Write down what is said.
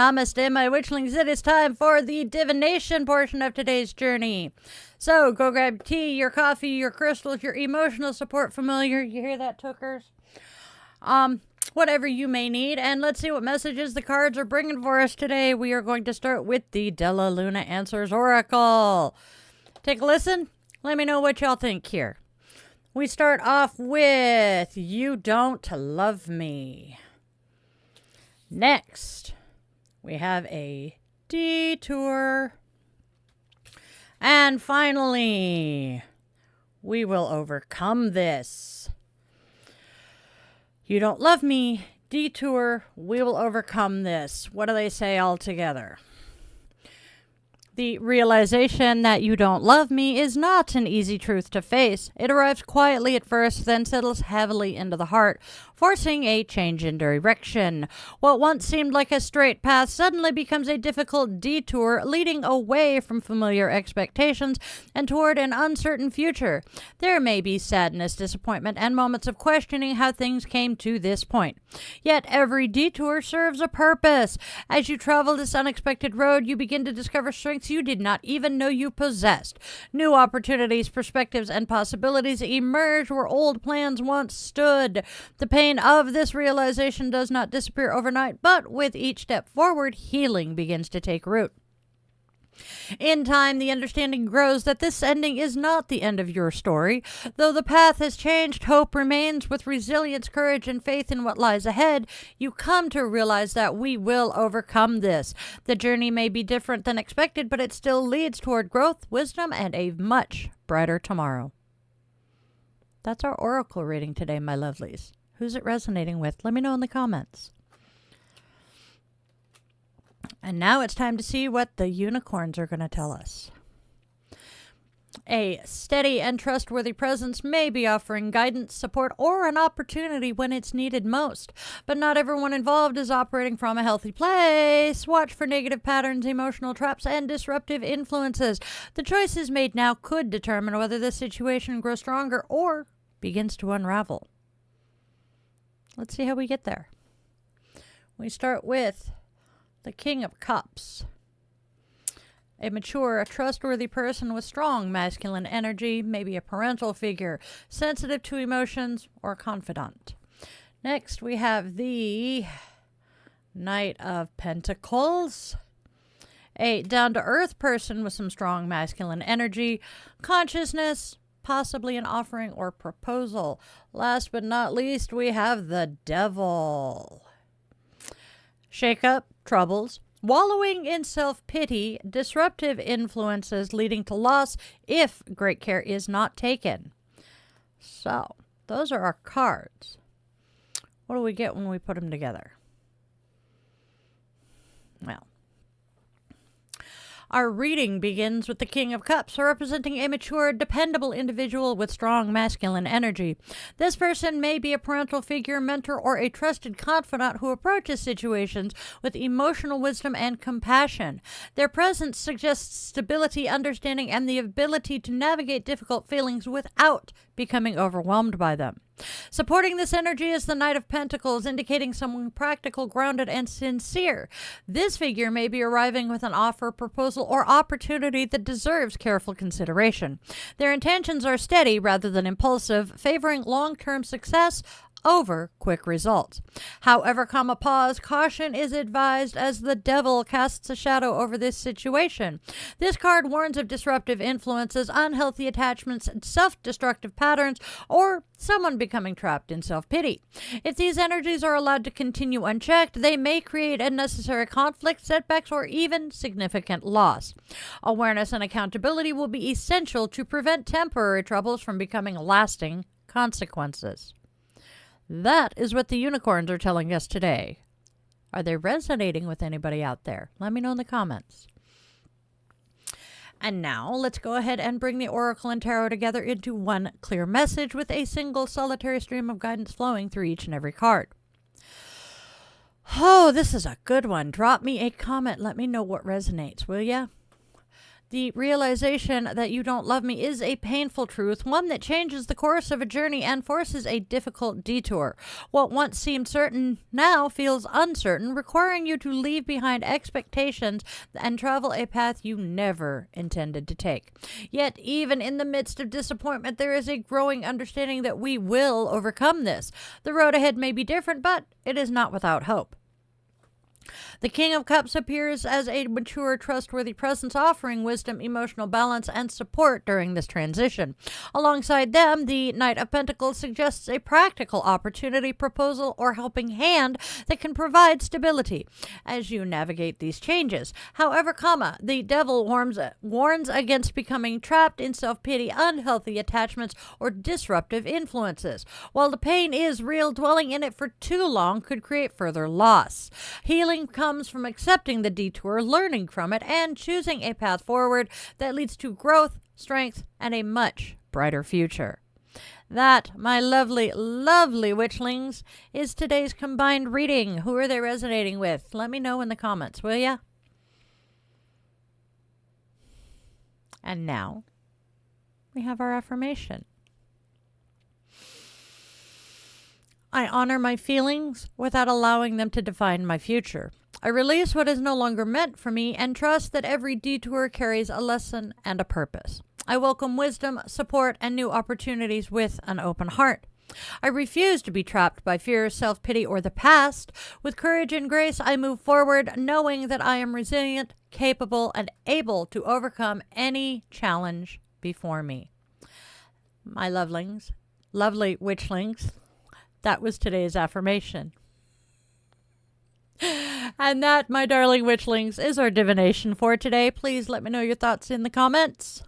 Namaste, my witchlings. It is time for the divination portion of today's journey. So go grab tea, your coffee, your crystals, your emotional support familiar. You hear that, tookers? Whatever you may need, and let's see what messages the cards are bringing for us today. We are going to start with the Della Luna Answers Oracle. Take a listen. Let me know what y'all think here. We start off with You Don't Love Me. Next, we have a Detour. And finally, we will overcome this. You don't love me, Detour, we will overcome this. What do they say all together? The realization that you don't love me is not an easy truth to face. It arrives quietly at first, then settles heavily into the heart, forcing a change in direction. What once seemed like a straight path suddenly becomes a difficult detour, leading away from familiar expectations and toward an uncertain future. There may be sadness, disappointment, and moments of questioning how things came to this point. Yet every detour serves a purpose. As you travel this unexpected road, you begin to discover strengths you did not even know you possessed. New opportunities, perspectives, and possibilities emerge where old plans once stood. The pain of this realization does not disappear overnight, but with each step forward, healing begins to take root. In time, the understanding grows that this ending is not the end of your story. Though the path has changed, hope remains. With resilience, courage, and faith in what lies ahead, you come to realize that we will overcome this. The journey may be different than expected, but it still leads toward growth, wisdom, and a much brighter tomorrow. That's our oracle reading today, my lovelies. Who's it resonating with? Let me know in the comments. And now it's time to see what the unicorns are going to tell us. A steady and trustworthy presence may be offering guidance, support, or an opportunity when it's needed most. But not everyone involved is operating from a healthy place. Watch for negative patterns, emotional traps, and disruptive influences. The choices made now could determine whether the situation grows stronger or begins to unravel. Let's see how we get there. We start with the King of Cups. A mature, trustworthy person with strong masculine energy, maybe a parental figure, sensitive to emotions, or confidant. Next, we have the Knight of Pentacles. A down-to-earth person with some strong masculine energy, consciousness, possibly an offering or proposal. Last but not least, we have the Devil. Shake-up, troubles, wallowing in self-pity, disruptive influences leading to loss if great care is not taken. So, those are our cards. What do we get when we put them together? Well, our reading begins with the King of Cups, representing a mature, dependable individual with strong masculine energy. This person may be a parental figure, mentor, or a trusted confidant who approaches situations with emotional wisdom and compassion. Their presence suggests stability, understanding, and the ability to navigate difficult feelings without becoming overwhelmed by them. Supporting this energy is the Knight of Pentacles, indicating someone practical, grounded, and sincere. This figure may be arriving with an offer, proposal, or opportunity that deserves careful consideration. Their intentions are steady rather than impulsive, favoring long-term success over quick results. However, caution is advised as the Devil casts a shadow over this situation. This card warns of disruptive influences, unhealthy attachments, self-destructive patterns, or someone becoming trapped in self-pity. If these energies are allowed to continue unchecked, they may create unnecessary conflict, setbacks, or even significant loss. Awareness and accountability will be essential to prevent temporary troubles from becoming lasting consequences. That is what the unicorns are telling us today. Are they resonating with anybody out there? Let me know in the comments. And now let's go ahead and bring the Oracle and Tarot together into one clear message with a single solitary stream of guidance flowing through each and every card. Oh, this is a good one. Drop me a comment. Let me know what resonates, will ya? The realization that you don't love me is a painful truth, one that changes the course of a journey and forces a difficult detour. What once seemed certain now feels uncertain, requiring you to leave behind expectations and travel a path you never intended to take. Yet, even in the midst of disappointment, there is a growing understanding that we will overcome this. The road ahead may be different, but it is not without hope. The King of Cups appears as a mature, trustworthy presence, offering wisdom, emotional balance, and support during this transition. Alongside them, the Knight of Pentacles suggests a practical opportunity, proposal, or helping hand that can provide stability as you navigate these changes. However, the Devil warns against becoming trapped in self-pity, unhealthy attachments, or disruptive influences. While the pain is real, dwelling in it for too long could create further loss. Healing comes from accepting the detour, learning from it, and choosing a path forward that leads to growth, strength, and a much brighter future. That, my lovely, lovely witchlings, is today's combined reading. Who are they resonating with? Let me know in the comments, will ya? And now, we have our affirmation. I honor my feelings without allowing them to define my future. I release what is no longer meant for me and trust that every detour carries a lesson and a purpose. I welcome wisdom, support, and new opportunities with an open heart. I refuse to be trapped by fear, self-pity, or the past. With courage and grace, I move forward, knowing that I am resilient, capable, and able to overcome any challenge before me. My lovelings, lovely witchlings, that was today's affirmation. And that, my darling witchlings, is our divination for today. Please let me know your thoughts in the comments.